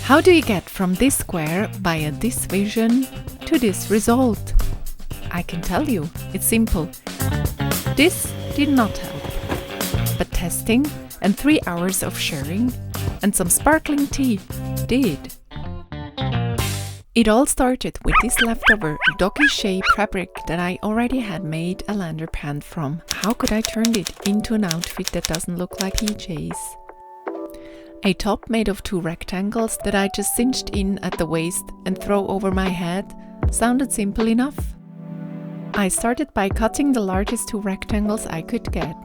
How do you get from this square via this vision to this result? I can tell you, it's simple. This did not help, but testing and 3 hours of shirring and some sparkling tea did. It all started with this leftover doggy shape fabric that I already had made a lander pant from. How could I turn it into an outfit that doesn't look like PJs? A top made of 2 rectangles that I just cinched in at the waist and throw over my head sounded simple enough. I started by cutting the largest 2 rectangles I could get,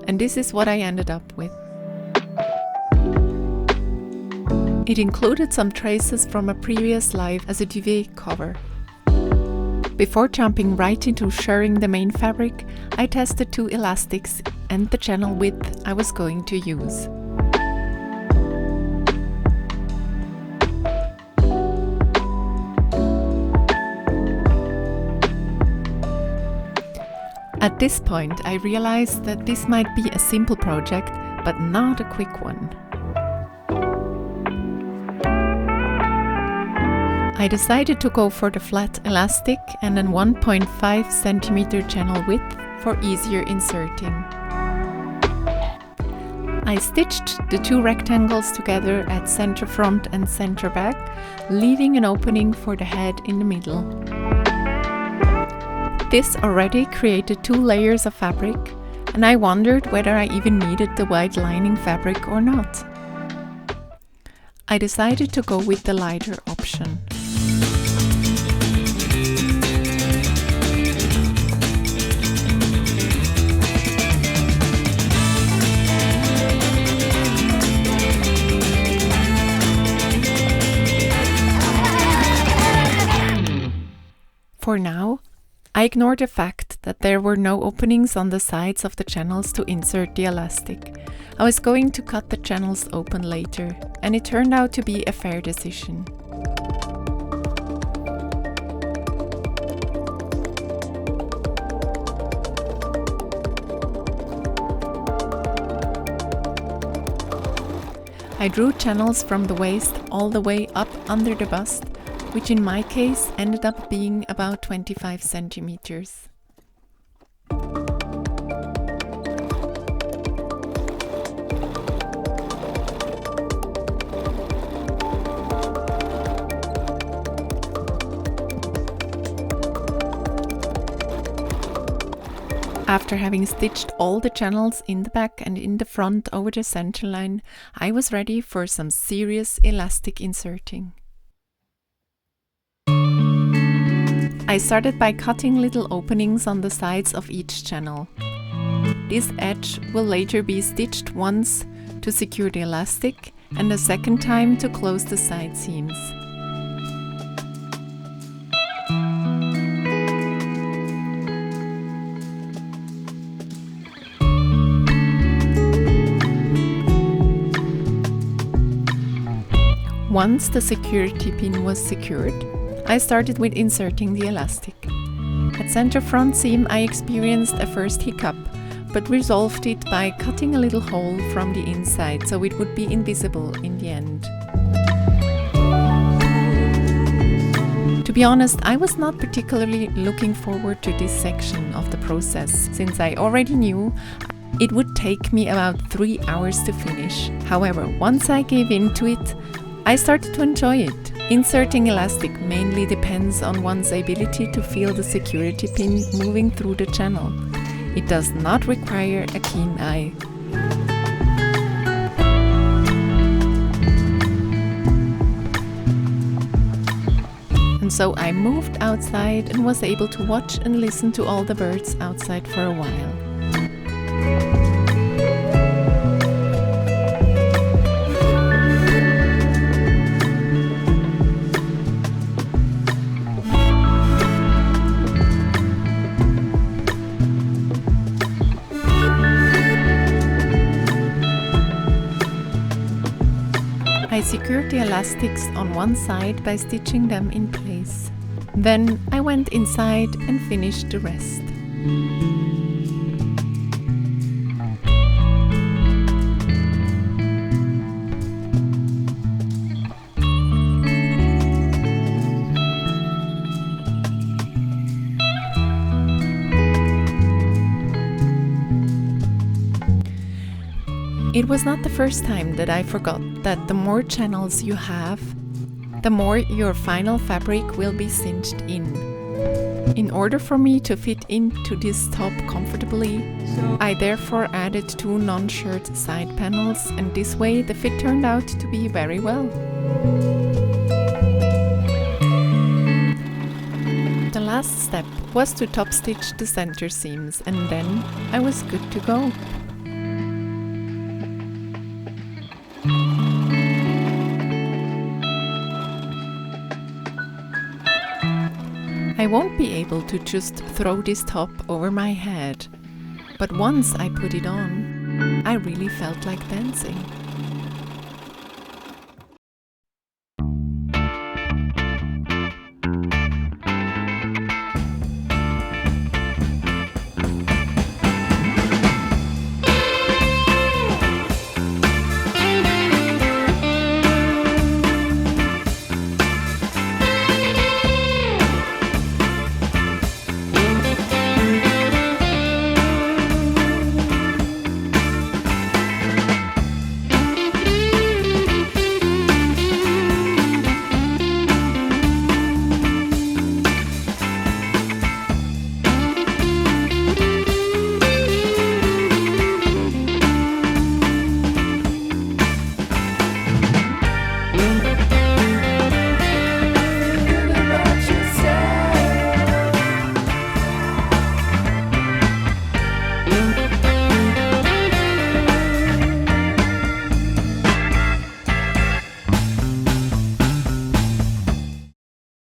and this is what I ended up with. It included some traces from a previous life as a duvet cover. Before jumping right into shirring the main fabric, I tested 2 elastics and the channel width I was going to use. At this point, I realized that this might be a simple project, but not a quick one. I decided to go for the flat elastic and an 1.5 cm channel width for easier inserting. I stitched the 2 rectangles together at center front and center back, leaving an opening for the head in the middle. This already created 2 layers of fabric, and I wondered whether I even needed the white lining fabric or not. I decided to go with the lighter option. For now, I ignored the fact that there were no openings on the sides of the channels to insert the elastic. I was going to cut the channels open later, and it turned out to be a fair decision. I drew channels from the waist all the way up under the bust, which in my case ended up being about 25 centimeters. After having stitched all the channels in the back and in the front over the center line, I was ready for some serious elastic inserting. I started by cutting little openings on the sides of each channel. This edge will later be stitched once to secure the elastic and a second time to close the side seams. Once the security pin was secured, I started with inserting the elastic. At center front seam I experienced a first hiccup, but resolved it by cutting a little hole from the inside so it would be invisible in the end. To be honest, I was not particularly looking forward to this section of the process, since I already knew it would take me about 3 hours to finish. However, once I gave in to it, I started to enjoy it. Inserting elastic mainly depends on one's ability to feel the security pin moving through the channel. It does not require a keen eye. And so I moved outside and was able to watch and listen to all the birds outside for a while. I secured the elastics on one side by stitching them in place. Then I went inside and finished the rest. It was not the first time that I forgot that the more channels you have, the more your final fabric will be cinched in. In order for me to fit into this top comfortably, I therefore added 2 non-shirred side panels, and this way the fit turned out to be very well. The last step was to top stitch the center seams, and then I was good to go. I won't be able to just throw this top over my head, but once I put it on, I really felt like dancing.